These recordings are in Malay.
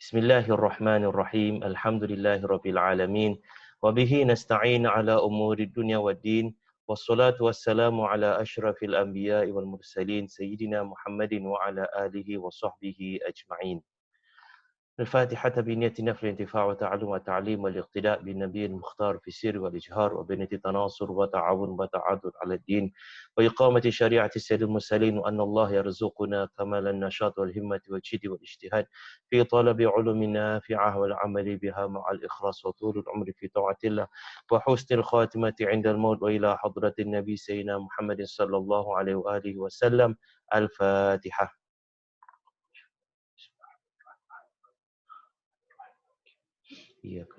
Bismillahirrahmanirrahim. Alhamdulillahirabbil alamin. Wa bihi nasta'in ala umuri dunya waddin. Wassalatu wassalamu ala asyrafil anbiya'i wal mursalin sayyidina Muhammadin wa ala alihi wa sahbihi ajma'in. الفاتحة بنية نفل انتفاع وتعلم وتعليم والاقتداء بالنبي المختار في السر والإجهار وبنية تناصر وتعاون وتعاضد على الدين وإقامة شريعة السيد المرسلين وأن الله يرزقنا كمال النشاط والهمة والجد والاجتهاد في طلب علوم نافعة والعمل بها مع الإخلاص وطول العمر في طاعة الله وحسن الخاتمة عند الموت وإلى حضرة النبي سيدنا محمد صلى الله عليه وآله وسلم. الفاتحة. إياك.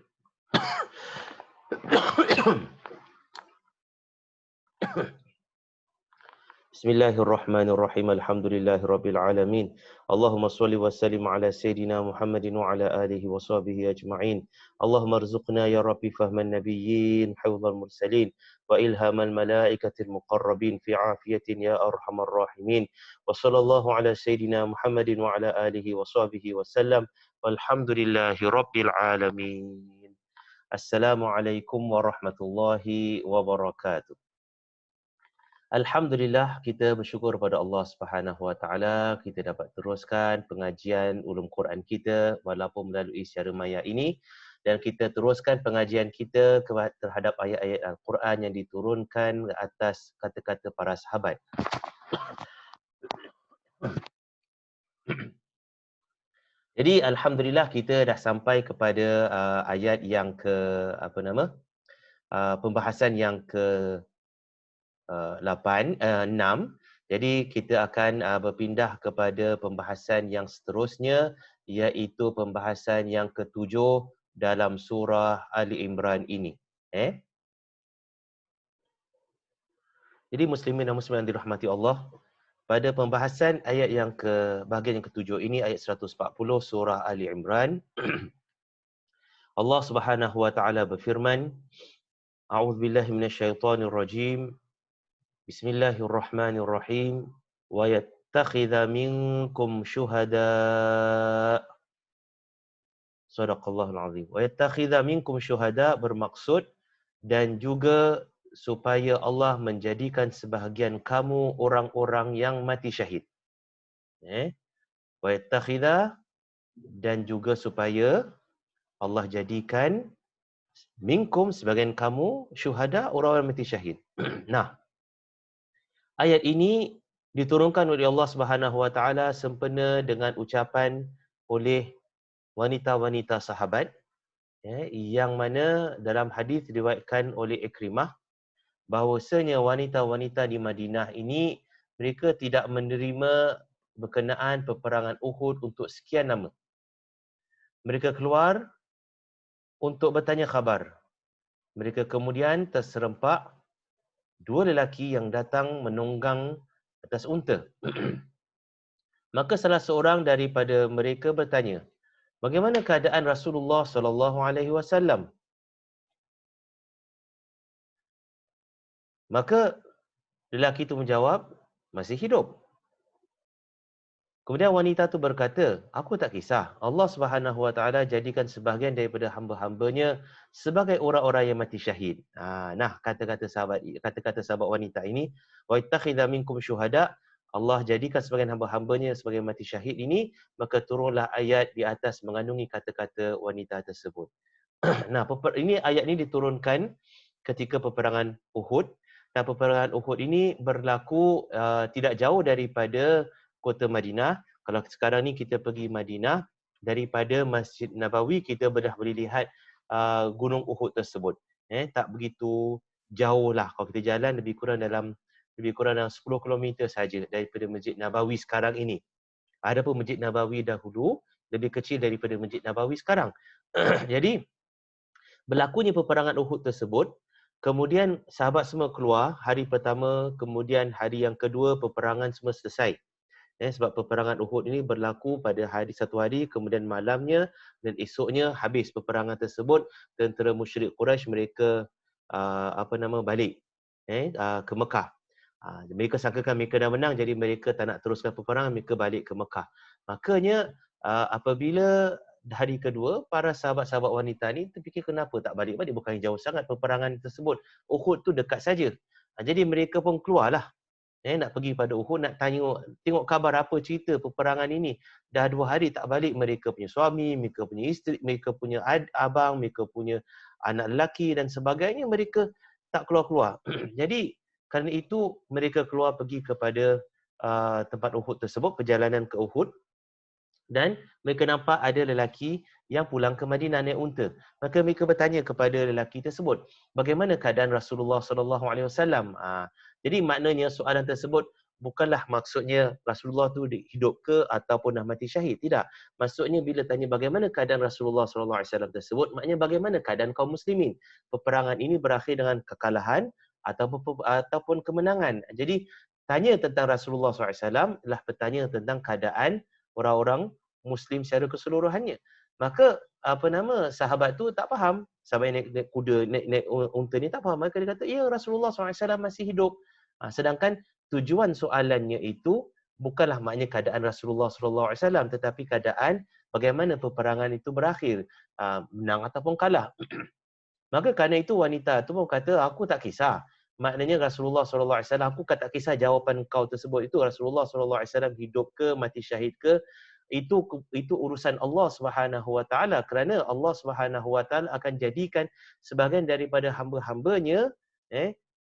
Bismillahirrahmanirrahim. Alhamdulillahirabbil alamin. Allahumma shalli wa sallim ala sayidina Muhammadin wa ala alihi wa sahbihi ajma'in. Allahumma arzuqna ya rabbi fahman nabiyyin, hifdzal mursalin wa ilhamal malaikatil muqarrabin fi afiyatin ya arhamar rahimin. Wa sallallahu ala sayidina Muhammadin wa ala alihi wa sahbihi wa sallam. Walhamdulillahirabbil alamin. Assalamualaikum warahmatullahi wabarakatuh. Alhamdulillah, kita bersyukur kepada Allah Subhanahu Wa Taala kita dapat teruskan pengajian ulum Quran kita walaupun melalui secara maya ini, dan kita teruskan pengajian kita terhadap ayat-ayat Al-Quran yang diturunkan atas kata-kata para sahabat. Jadi alhamdulillah kita dah sampai kepada ayat yang ke pembahasan yang ke 6. Jadi kita akan berpindah kepada pembahasan yang seterusnya, iaitu pembahasan yang ke-7 dalam surah Ali Imran ini. Jadi muslimin dan muslimat yang dirahmati Allah, pada pembahasan ayat yang bahagian yang ke-7 ini, ayat 140 surah Ali Imran, Allah Subhanahu wa taala berfirman, A'udzubillahi minasyaitonirrajim. Bismillahirrahmanirrahim. Wa yattakhidha minkum syuhada. Sadaqallahul azim. Wa yattakhidha minkum syuhada bermaksud dan juga supaya Allah menjadikan sebahagian kamu orang-orang yang mati syahid. Wa yattakhidha, dan juga supaya Allah jadikan minkum sebahagian kamu syuhada, orang-orang mati syahid. Nah, ayat ini diturunkan oleh Allah Subhanahu Wa Taala sempena dengan ucapan oleh wanita-wanita sahabat, yang mana dalam hadis diriwayatkan oleh Ikrimah bahawasanya wanita-wanita di Madinah ini mereka tidak menerima berkenaan peperangan Uhud untuk sekian lama. Mereka keluar untuk bertanya khabar. Mereka kemudian terserempak dua lelaki yang datang menunggang atas unta. Maka salah seorang daripada mereka bertanya, bagaimana keadaan Rasulullah sallallahu alaihi wasallam? Maka lelaki itu menjawab, masih hidup. Kemudian wanita itu berkata, aku tak kisah. Allah Subhanahu Wa Taala jadikan sebahagian daripada hamba-hambanya sebagai orang-orang yang mati syahid. Nah, kata-kata sahabat wanita ini, wa ittakhidha minkum syuhada, Allah jadikan sebagian hamba-hambanya sebagai mati syahid ini, maka turunlah ayat di atas mengandungi kata-kata wanita tersebut. Nah, ini ayat ini diturunkan ketika peperangan Uhud, dan peperangan Uhud ini berlaku tidak jauh daripada kota Madinah. Kalau sekarang ni kita pergi Madinah, daripada Masjid Nabawi kita dah boleh lihat gunung Uhud tersebut. Tak begitu jauh lah. Kalau kita jalan lebih kurang dalam 10 km saja daripada Masjid Nabawi sekarang ini. Adapun Masjid Nabawi dahulu lebih kecil daripada Masjid Nabawi sekarang. Jadi berlakunya peperangan Uhud tersebut, kemudian sahabat semua keluar hari pertama, kemudian hari yang kedua peperangan semua selesai. Sebab peperangan Uhud ini berlaku pada satu hari, kemudian malamnya dan esoknya habis peperangan tersebut. Tentera musyrik Quraisy mereka balik ke Mekah. Mereka sangkakan mereka dah menang, jadi mereka tak nak teruskan peperangan, mereka balik ke Mekah. Makanya apabila hari kedua, para sahabat-sahabat wanita ni terfikir kenapa tak balik-balik, bukan jauh sangat peperangan tersebut. Uhud tu dekat saja. Jadi mereka pun keluarlah. Nak pergi pada Uhud, nak tengok kabar apa cerita peperangan ini. Dah 2 hari tak balik, mereka punya suami, mereka punya isteri, mereka punya abang, mereka punya anak lelaki dan sebagainya, mereka tak keluar-keluar. Jadi kerana itu mereka keluar pergi kepada tempat Uhud tersebut, perjalanan ke Uhud. Dan mereka nampak ada lelaki yang pulang ke Madinah naik unta. Maka mereka bertanya kepada lelaki tersebut, bagaimana keadaan Rasulullah sallallahu alaihi wasallam? Jadi maknanya soalan tersebut bukanlah maksudnya Rasulullah tu hidup ke ataupun dah mati syahid. Tidak. Maksudnya bila tanya bagaimana keadaan Rasulullah sallallahu alaihi wasallam tersebut, maknanya bagaimana keadaan kaum muslimin. Peperangan ini berakhir dengan kekalahan ataupun kemenangan. Jadi tanya tentang Rasulullah sallallahu alaihi wasallam adalah bertanya tentang keadaan orang-orang Muslim secara keseluruhannya. Maka sahabat tu tak faham. Sahabat yang naik kuda, naik unta ni tak faham. Maka dia kata, ya Rasulullah SAW masih hidup. Sedangkan tujuan soalannya itu bukanlah maknanya keadaan Rasulullah SAW, tetapi keadaan bagaimana peperangan itu berakhir. Menang ataupun kalah. Maka kerana itu wanita tu pun kata, aku tak kisah. Maknanya Rasulullah SAW, aku tak kisah jawapan kau tersebut. Itu Rasulullah SAW hidup ke, mati syahid ke, itu urusan Allah Subhanahu Wa Taala, kerana Allah Subhanahu Wa Taala akan jadikan sebahagian daripada hamba-hambanya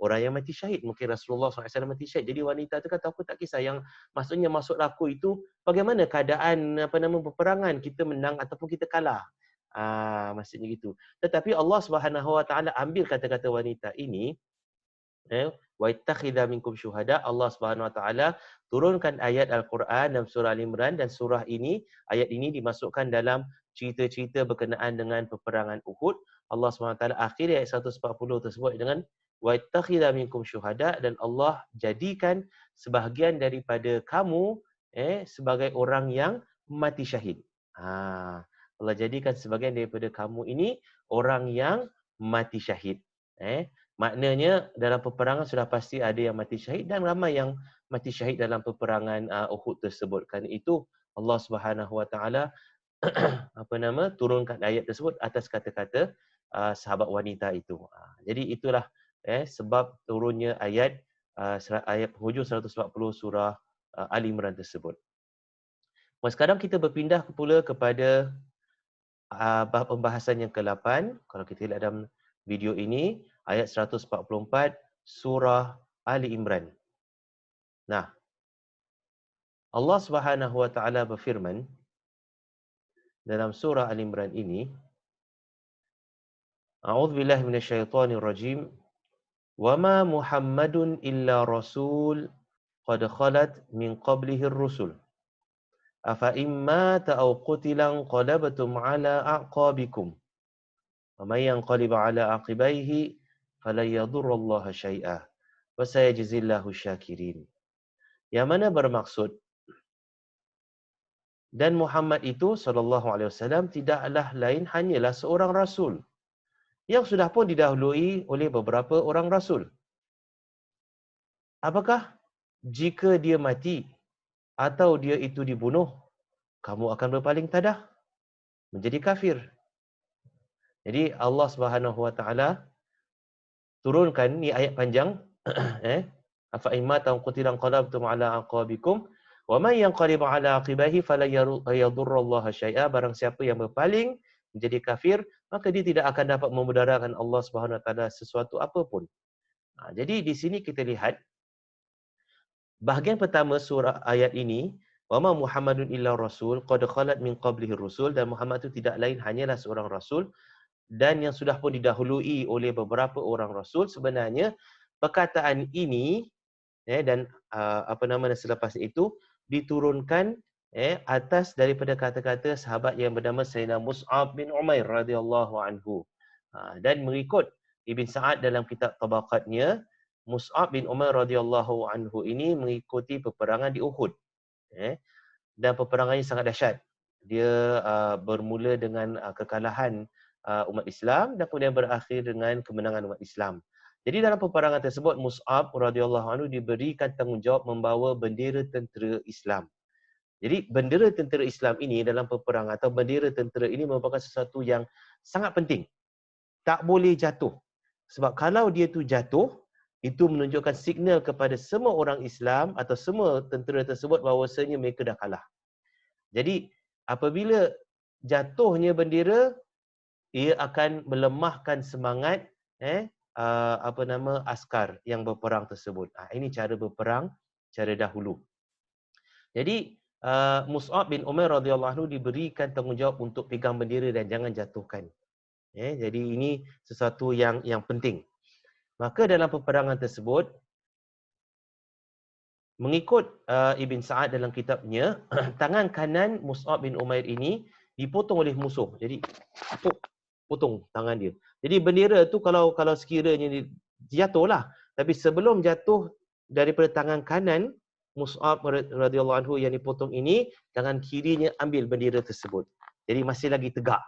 orang yang mati syahid. Mungkin Rasulullah SAW mati syahid. Jadi wanita tu kata, aku tak kisah. Yang maksudnya maksud aku itu bagaimana keadaan peperangan, kita menang ataupun kita kalah. Maksudnya gitu. Tetapi Allah Subhanahu Wa Taala ambil kata-kata wanita ini, wa ittakhidha minkum syuhada. Allah Subhanahu Wa Taala turunkan ayat Al-Quran dalam surah Al-Imran, dan surah ini, ayat ini dimasukkan dalam cerita-cerita berkenaan dengan peperangan Uhud. Allah Subhanahu Wa Taala akhir ayat 140 tersebut dengan wa ittakhidha minkum syuhada, dan Allah jadikan sebahagian daripada kamu sebagai orang yang mati syahid. Allah jadikan sebahagian daripada kamu ini orang yang mati syahid. Maknanya dalam peperangan sudah pasti ada yang mati syahid, dan ramai yang mati syahid dalam peperangan Uhud tersebut. Kerana itu Allah Subhanahu Wa Taala turunkan ayat tersebut atas kata-kata sahabat wanita itu. Jadi itulah sebab turunnya ayat penghujung 140 surah Ali Imran tersebut. Sekarang kita berpindah pula kepada pembahasan yang ke-8. Kalau kita lihat dalam video ini, ayat 144 surah Ali Imran. Nah, Allah Subhanahu Wa Taala berfirman dalam surah Ali Imran ini, A'udzubillahi minasyaitonir rajim. Wa ma Muhammadun illa rasul qad khalat min qablihi ar-rusul. Afa imma ta'aw qutilan qalabatum ala a'qabikum. Wa may yanqalib ala aqibaihi falan yadurrallaha syai'a wa sayajzillahu syakirin. Yang mana bermaksud, dan Muhammad itu sallallahu alaihi wasallam tidaklah lain hanyalah seorang rasul yang sudah pun didahului oleh beberapa orang rasul. Apakah jika dia mati atau dia itu dibunuh, kamu akan berpaling tadah menjadi kafir? Jadi Allah Subhanahu Wa Taala turunkan ni ayat panjang afa imma qutilan qalabtum ala aqabikum wa man yanqalib ala aqibaihi fala yadurrallaha syai'a. Barang siapa yang berpaling menjadi kafir, maka dia tidak akan dapat memudaratkan Allah Subhanahu Wa Taala sesuatu apapun. Jadi di sini kita lihat bahagian pertama surah ayat ini, wa ma Muhammadun illa rasul qad khalat min qablihi rusul, dan Muhammad itu tidak lain hanyalah seorang rasul dan yang sudah pun didahului oleh beberapa orang rasul. Sebenarnya perkataan ini dan selepas itu diturunkan atas daripada kata-kata sahabat yang bernama Sayyidina Mus'ab bin Umair radhiyallahu anhu. Dan mengikut Ibn Sa'ad dalam kitab Tabaqatnya, Mus'ab bin Umair radhiyallahu anhu ini mengikuti peperangan di Uhud. Dan peperangannya sangat dahsyat. Dia bermula dengan kekalahan umat Islam dan kemudian berakhir dengan kemenangan umat Islam. Jadi dalam peperangan tersebut, Mus'ab radhiyallahu anhu diberikan tanggungjawab membawa bendera tentera Islam. Jadi bendera tentera Islam ini dalam peperangan atau bendera tentera ini merupakan sesuatu yang sangat penting. Tak boleh jatuh. Sebab kalau dia tu jatuh, itu menunjukkan signal kepada semua orang Islam atau semua tentera tersebut bahawasanya mereka dah kalah. Jadi apabila jatuhnya bendera, ia akan melemahkan semangat askar yang berperang tersebut. Ini cara berperang cara dahulu. Jadi Mus'ab bin Umair radhiyallahu anhu diberikan tanggungjawab untuk pegang bendera dan jangan jatuhkan. Jadi ini sesuatu yang penting. Maka dalam peperangan tersebut, mengikut Ibn Sa'ad dalam kitabnya, tangan kanan Mus'ab bin Umair ini dipotong oleh musuh. Jadi potong tangan dia. Jadi bendera tu kalau sekiranya jatuhlah, tapi sebelum jatuh daripada tangan kanan Mus'ab radhiyallahu anhu yang dipotong ini, tangan kirinya ambil bendera tersebut. Jadi masih lagi tegak.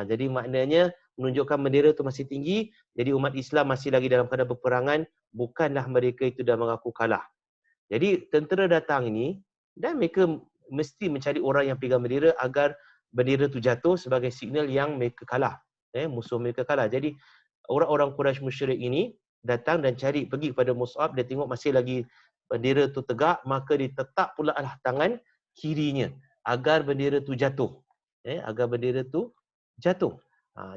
Jadi maknanya menunjukkan bendera tu masih tinggi. Jadi umat Islam masih lagi dalam keadaan peperangan, bukanlah mereka itu dah mengaku kalah. Jadi tentera datang ini dan mereka mesti mencari orang yang pegang bendera agar bendera tu jatuh sebagai signal yang mereka kalah. Musuh mereka kalah. Jadi orang-orang Quraisy musyrik ini datang dan pergi kepada Mus'ab, dia tengok masih lagi bendera tu tegak, maka ditetap pula lah tangan kirinya agar bendera tu jatuh. Agar bendera tu jatuh.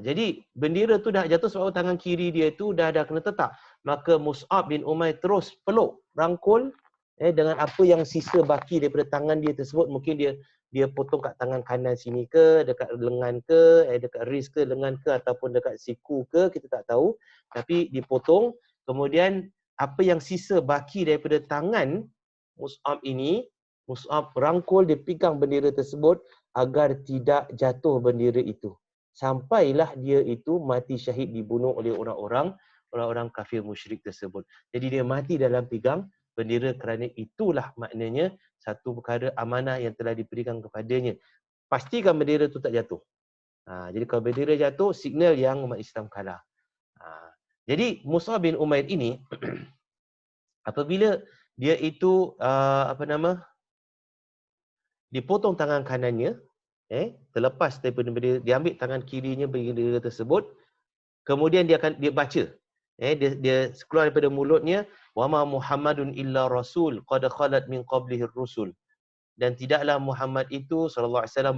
Jadi bendera tu dah jatuh sebab tangan kiri dia tu dah kena tetap. Maka Mus'ab bin Umair terus peluk, rangkul dengan apa yang sisa baki daripada tangan dia tersebut. Mungkin dia potong kat tangan kanan sini ke, dekat lengan ke, dekat wrist ke, lengan ke, ataupun dekat siku ke, kita tak tahu. Tapi dipotong. Kemudian apa yang sisa baki daripada tangan Mus'ab ini, Mus'ab rangkul, dia pegang bendera tersebut agar tidak jatuh bendera itu. Sampailah dia itu mati syahid, dibunuh oleh orang-orang kafir musyrik tersebut. Jadi dia mati dalam pegang bendera kerana itulah maknanya satu perkara amanah yang telah diberikan kepadanya. Pastikan bendera itu tak jatuh. Jadi kalau bendera jatuh, signal yang umat Islam kalah. Jadi Mus'ab bin Umair ini apabila dia itu dipotong tangan kanannya, terlepas daripada bendera, dia ambil tangan kirinya bendera tersebut, kemudian dia baca. Dia keluar daripada mulutnya, wama Muhammadun illa rasul qad khalat min qablihi rusul. Dan tidaklah Muhammad itu sallallahu alaihi wasallam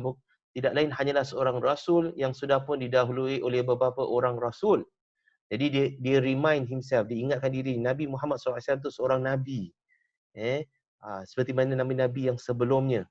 tidak lain hanyalah seorang rasul yang sudah pun didahului oleh beberapa orang rasul. Jadi dia remind himself, dia ingatkan diri Nabi Muhammad sallallahu alaihi wasallam itu seorang nabi. Seperti mana nabi-nabi yang sebelumnya.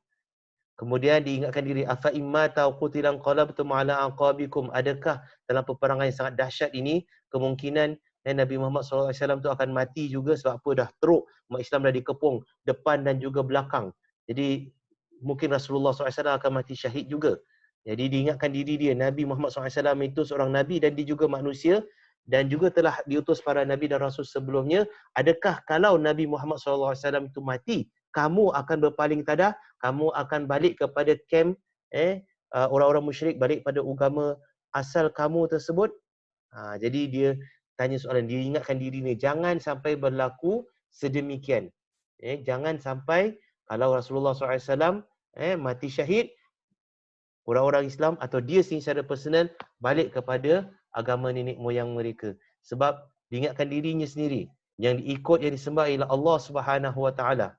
Kemudian diingatkan diri, afa imma ta qutilan qalabtum ala aqabikum. Adakah dalam peperangan yang sangat dahsyat ini kemungkinan Nabi Muhammad SAW tu akan mati juga sebab apa, dah teruk, umat Islam dah dikepung depan dan juga belakang. Jadi mungkin Rasulullah SAW akan mati syahid juga. Jadi diingatkan diri dia, Nabi Muhammad SAW itu seorang Nabi dan dia juga manusia dan juga telah diutus para Nabi dan Rasul sebelumnya. Adakah kalau Nabi Muhammad SAW itu mati, kamu akan berpaling tadah, kamu akan balik kepada kem orang-orang musyrik, balik pada agama asal kamu tersebut? Jadi dia tanya soalan, dia ingatkan diri ni, jangan sampai berlaku sedemikian. Jangan sampai kalau Rasulullah SAW mati syahid, orang-orang Islam atau dia sendiri secara personal balik kepada agama nenek moyang mereka. Sebab diingatkan dirinya sendiri, yang diikut, yang disembah ialah Allah Subhanahu Wa Taala.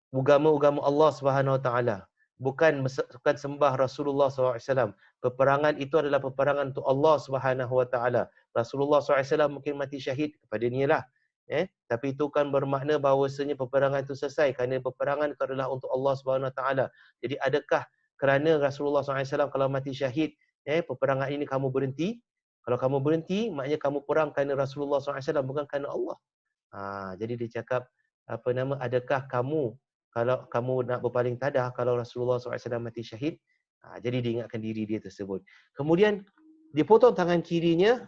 Agama-agama Allah Subhanahu Wa Taala, bukan sembah Rasulullah SAW. Peperangan itu adalah peperangan untuk Allah Subhanahu Wa Taala. Rasulullah SAW mungkin mati syahid, kepada dia lah. Tapi itu kan bermakna bahawasanya peperangan itu selesai, kerana peperangan itu adalah untuk Allah Subhanahu Wa Taala. Jadi adakah kerana Rasulullah SAW kalau mati syahid, peperangan ini kamu berhenti? Kalau kamu berhenti, maknanya kamu perang kerana Rasulullah SAW, bukan kerana Allah. Jadi dia cakap, adakah kamu, kalau kamu nak berpaling tadah kalau Rasulullah SAW mati syahid? Jadi diingatkan diri dia tersebut. Kemudian dipotong tangan kirinya,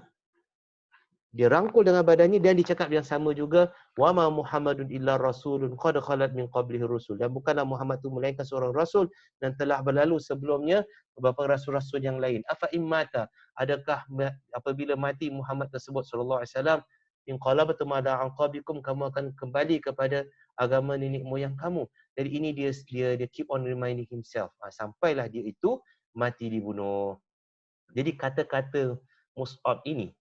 dia rangkul dengan badannya dan dicakap yang sama juga, wama Muhammadun illa rasulun qad khalat min qablihi rusul. Dan bukanlah Muhammad itu melainkan seorang rasul dan telah berlalu sebelumnya beberapa rasul-rasul yang lain. Afa immata, adakah apabila mati Muhammad tersebut sallallahu alaihi wasallam, in qalabtum ala anqabikum, kamu akan kembali kepada agama nenek moyang kamu. Jadi ini dia keep on reminding himself. Sampailah dia itu mati dibunuh. Jadi kata-kata Mus'ab ini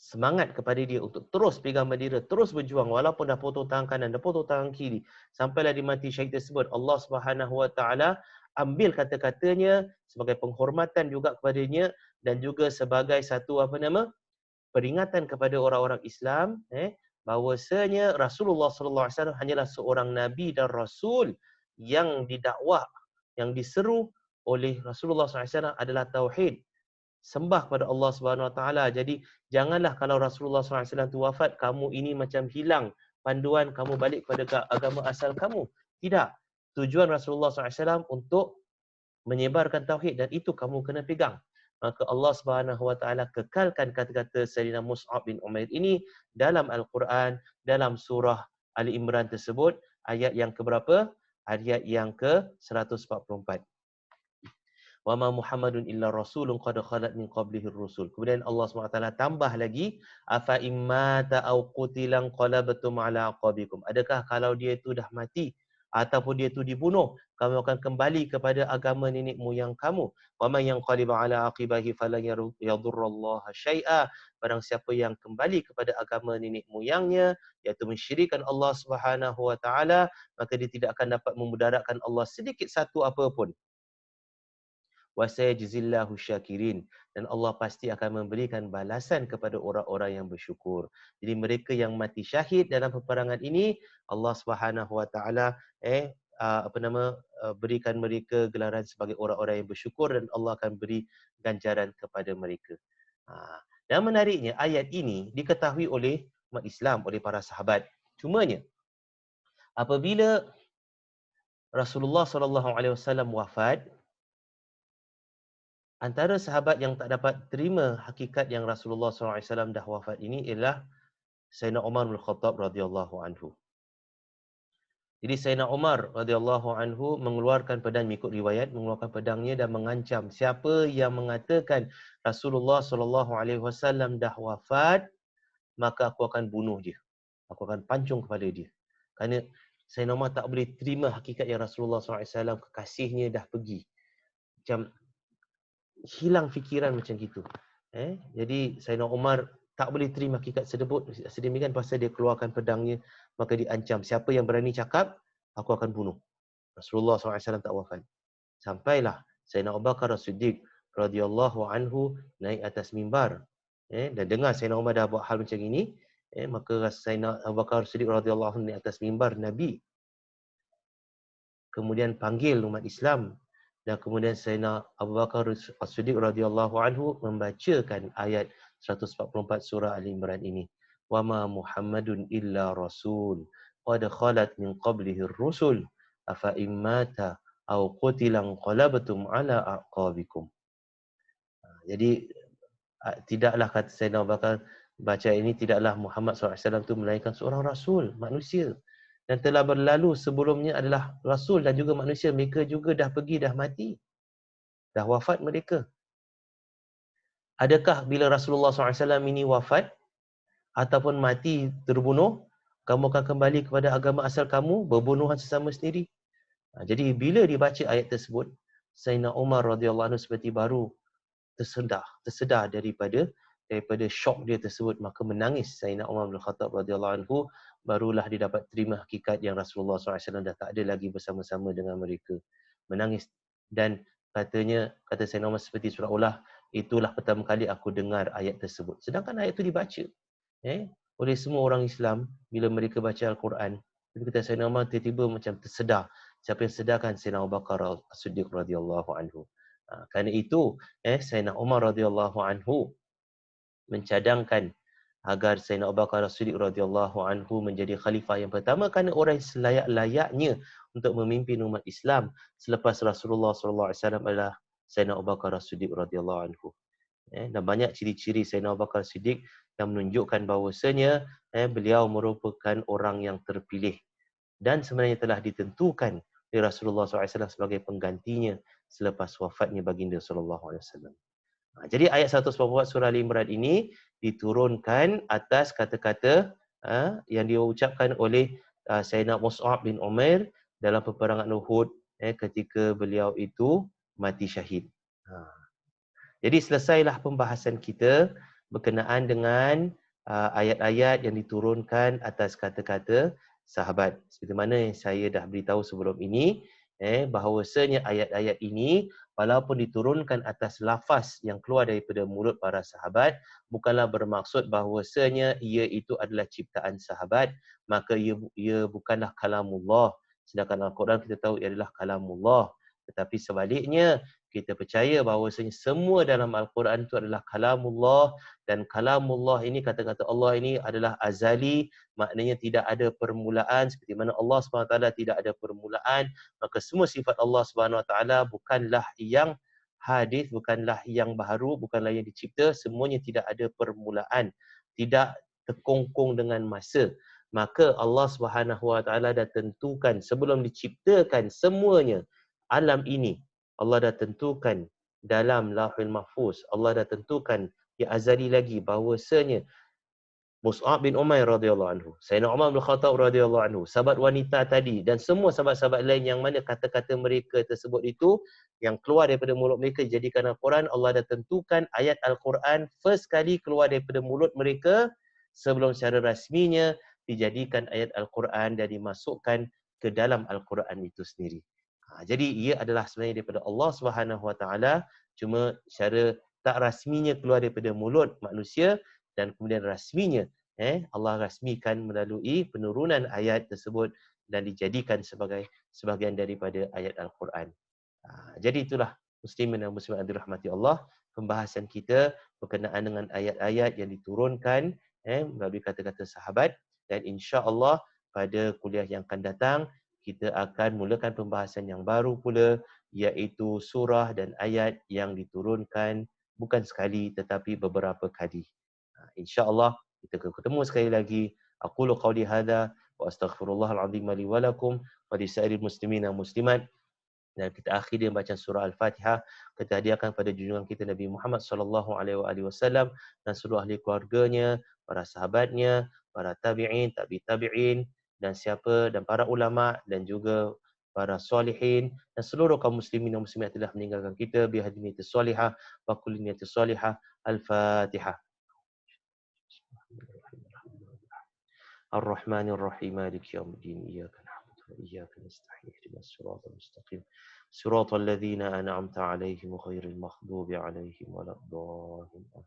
semangat kepada dia untuk terus pegang bendera, terus berjuang walaupun dah potong tangan kanan, dah potong tangan kiri, sampailah dia mati syahid tersebut. Allah Subhanahu Wa Taala ambil kata-katanya sebagai penghormatan juga kepadanya dan juga sebagai satu peringatan kepada orang-orang Islam bahawasanya Rasulullah sallallahu alaihi wasallam hanyalah seorang nabi dan rasul yang didakwah, yang diseru oleh Rasulullah sallallahu alaihi wasallam adalah tauhid, sembah pada Allah Subhanahu Wa Taala. Jadi janganlah kalau Rasulullah sallallahu alaihi wasallam tu wafat, kamu ini macam hilang panduan, kamu balik kepada agama asal kamu. Tidak. Tujuan Rasulullah sallallahu alaihi wasallam untuk menyebarkan tauhid dan itu kamu kena pegang. Maka Allah Subhanahu Wa Taala kekalkan kata-kata Sayyidina Mus'ab bin Umair ini dalam Al-Quran, dalam surah Ali Imran tersebut, ayat yang keberapa? Ayat yang ke-144. Wa ma Muhammadun illa rasulun qad khalat min qablihi rusul. Kemudian Allah SWT tambah lagi, afa immata au qutilan qalabtum ala aqabikum. Adakah kalau dia itu dah mati ataupun dia itu dibunuh, kamu akan kembali kepada agama nenek moyang kamu? Wa man yanqalib ala aqibahi falan yadurrallaha syai'a. Barang siapa yang kembali kepada agama nenek moyangnya, iaitu mensyirikkan Allah Subhanahu Wa Taala, maka dia tidak akan dapat memudaratkan Allah sedikit satu apapun. Wasayajzillahu syakirin, dan Allah pasti akan memberikan balasan kepada orang-orang yang bersyukur. Jadi mereka yang mati syahid dalam peperangan ini, Allah Subhanahu Wa Taala berikan mereka gelaran sebagai orang-orang yang bersyukur dan Allah akan beri ganjaran kepada mereka. Dan menariknya ayat ini diketahui oleh umat Islam, oleh para sahabat. Cumanya apabila Rasulullah SAW wafat, antara sahabat yang tak dapat terima hakikat yang Rasulullah SAW dah wafat ini ialah Sayyidina Umar bin Khattab radhiyallahu anhu. Jadi Sayyidina Umar radhiyallahu anhu mengeluarkan pedang, mengikut riwayat, mengeluarkan pedangnya dan mengancam siapa yang mengatakan Rasulullah SAW dah wafat, maka aku akan bunuh dia. Aku akan pancung kepada dia. Kerana Sayyidina Umar tak boleh terima hakikat yang Rasulullah SAW kekasihnya dah pergi. Macam hilang fikiran macam gitu. Jadi Sayyidina Umar tak boleh terima hakikat sedemikian pasal dia keluarkan pedangnya, maka diancam siapa yang berani cakap, aku akan bunuh. Rasulullah SAW tak wafat. Sampailah Sayyidina Abu Bakar As-Siddiq radhiyallahu anhu naik atas mimbar, dan dengar Sayyidina Umar dah buat hal macam ini, maka Sayyidina Abu Bakar As-Siddiq radhiyallahu anhu naik atas mimbar Nabi, kemudian panggil umat Islam. Dan kemudian Sayyidina Abu Bakar As-Siddiq radhiyallahu anhu membacakan ayat 144 surah Ali Imran ini. Wa ma Muhammadun illa rasul qad khalat min qablihi ar-rusul afa immata aw qutilan qalabtum ala aqabikum. Jadi tidaklah, kata Sayyidina Abu Bakar, baca ini, tidaklah Muhammad SAW itu melainkan seorang rasul, manusia. Dan telah berlalu sebelumnya adalah rasul dan juga manusia. Mereka juga dah pergi, dah mati. Dah wafat mereka. Adakah bila Rasulullah SAW ini wafat ataupun mati terbunuh, kamu akan kembali kepada agama asal kamu, berbunuhan sesama sendiri? Jadi bila dibaca ayat tersebut, Sayyidina Umar radhiyallahu anhu seperti baru tersedar daripada syok dia tersebut, maka menangis. Sayyidina Umar bin Khattab radhiyallahu anhu barulah dia dapat terima hakikat yang Rasulullah SAW dah tak ada lagi bersama-sama dengan mereka. Menangis dan kata Sayyidina Umar seperti surah Ulah, itulah pertama kali aku dengar ayat tersebut. Sedangkan ayat itu dibaca oleh semua orang Islam bila mereka baca Al-Quran. Jadi kata Sayyidina Umar tiba-tiba macam tersedar. Siapa yang sedarkan? Sayyidina Abu Bakar As-Siddiq radhiyallahu anhu. Kerana itu Sayyidina Umar radhiyallahu anhu mencadangkan agar Sayyidina Abu Bakar As-Siddiq radhiyallahu anhu menjadi khalifah yang pertama, kerana orang yang selayak-layaknya untuk memimpin umat Islam selepas Rasulullah sallallahu alaihi wasallam adalah Sayyidina Abu Bakar As-Siddiq radhiyallahu anhu. Dan banyak ciri-ciri Sayyidina Abu Bakar As-Siddiq yang menunjukkan bahawasanya beliau merupakan orang yang terpilih dan sebenarnya telah ditentukan oleh Rasulullah SAW sebagai penggantinya selepas wafatnya baginda sallallahu alaihi wasallam. Jadi ayat 144 surah Ali Imran ini diturunkan atas kata-kata yang diucapkan oleh Sayyidina Mus'ab bin Umair dalam peperangan Uhud ketika beliau itu mati syahid. Jadi selesailah pembahasan kita berkenaan dengan ayat-ayat yang diturunkan atas kata-kata sahabat. Seperti mana yang saya dah beritahu sebelum ini, bahawasanya ayat-ayat ini walaupun diturunkan atas lafaz yang keluar daripada mulut para sahabat, bukanlah bermaksud bahawasanya ia itu adalah ciptaan sahabat, maka ia bukanlah kalamullah. Sedangkan Al-Quran kita tahu ia adalah kalamullah. Tetapi sebaliknya, kita percaya bahawasanya semua dalam Al-Quran itu adalah kalamullah, dan kalamullah ini, kata-kata Allah ini adalah azali, maknanya tidak ada permulaan. Seperti mana Allah SWT tidak ada permulaan, maka semua sifat Allah SWT bukanlah yang hadis, bukanlah yang baru, bukanlah yang dicipta, semuanya tidak ada permulaan, tidak terkongkong dengan masa. Maka Allah SWT dah tentukan sebelum diciptakan semuanya alam ini, Allah dah tentukan dalam Lauhul Mahfuz, Allah dah tentukan yang azali lagi bahawasanya Mus'ab bin Umair radhiyallahu anhu, Sayyidina Umar bin Khattab radhiyallahu anhu, sahabat wanita tadi dan semua sahabat-sahabat lain yang mana kata-kata mereka tersebut itu yang keluar daripada mulut mereka dijadikan Al-Quran, Allah dah tentukan ayat Al-Quran first kali keluar daripada mulut mereka sebelum secara rasminya dijadikan ayat Al-Quran dan dimasukkan ke dalam Al-Quran itu sendiri. Jadi ia adalah sebenarnya daripada Allah Subhanahu Wa Taala, cuma secara tak rasminya keluar daripada mulut manusia, dan kemudian rasminya Allah rasmikan melalui penurunan ayat tersebut dan dijadikan sebagai sebahagian daripada ayat Al-Quran. Jadi itulah muslimin dan muslimat yang dirahmati Allah, pembahasan kita berkenaan dengan ayat-ayat yang diturunkan melalui kata-kata sahabat, dan insya-Allah pada kuliah yang akan datang kita akan mulakan pembahasan yang baru pula, iaitu surah dan ayat yang diturunkan bukan sekali tetapi beberapa kali. InsyaAllah kita akan ketemu sekali lagi. Aqulu qawli hadha wa astaghfirullahal azim li wa lakum wa lisairil muslimin dan muslimat. Dan kita akhiri dengan bacaan surah Al-Fatihah. Kita hadiahkan pada junjungan kita Nabi Muhammad sallallahu alaihi wasallam dan seluruh ahli keluarganya, para sahabatnya, para tabi'in, tabi'in dan siapa dan para ulama dan juga para solihin dan seluruh kaum muslimin dan muslimat telah meninggalkan kita bi hadiniyatis salihah wa kulli niyatis salihah. Al-Fatihah. Ar-Rahmanir Rahim, Maliki Yawmiddin, Iyyaka na'budu wa iyyaka nasta'in, ihdinas siratal mustaqim, siratal ladzina an'amta 'alaihim ghairil maghdubi 'alaihim waladdallin.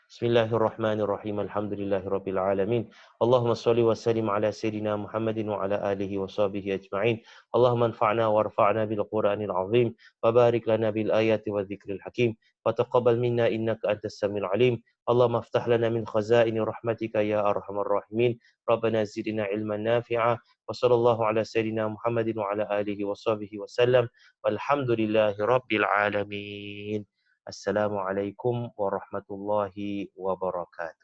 Bismillahirrahmanirrahim. Alhamdulillahirabbil alamin. Allahumma shalli wa sallim ala sayidina Muhammadin wa ala alihi wa sahbihi ajma'in. Allahumma anfa'na warfa'na bil Qur'anil azim wa barik lana bil ayati wa dzikril hakim. Wa taqabbal minna innaka antas samiul alim. Allahumma aftah lana min khazaini rahmatika ya arhamar rahimin. Rabbana zidna ilman nafi'a. Wa sallallahu ala sayidina Muhammadin wa ala alihi wa sahbihi wa sallam. Walhamdulillahirabbil alamin. Assalamualaikum warahmatullahi wabarakatuh.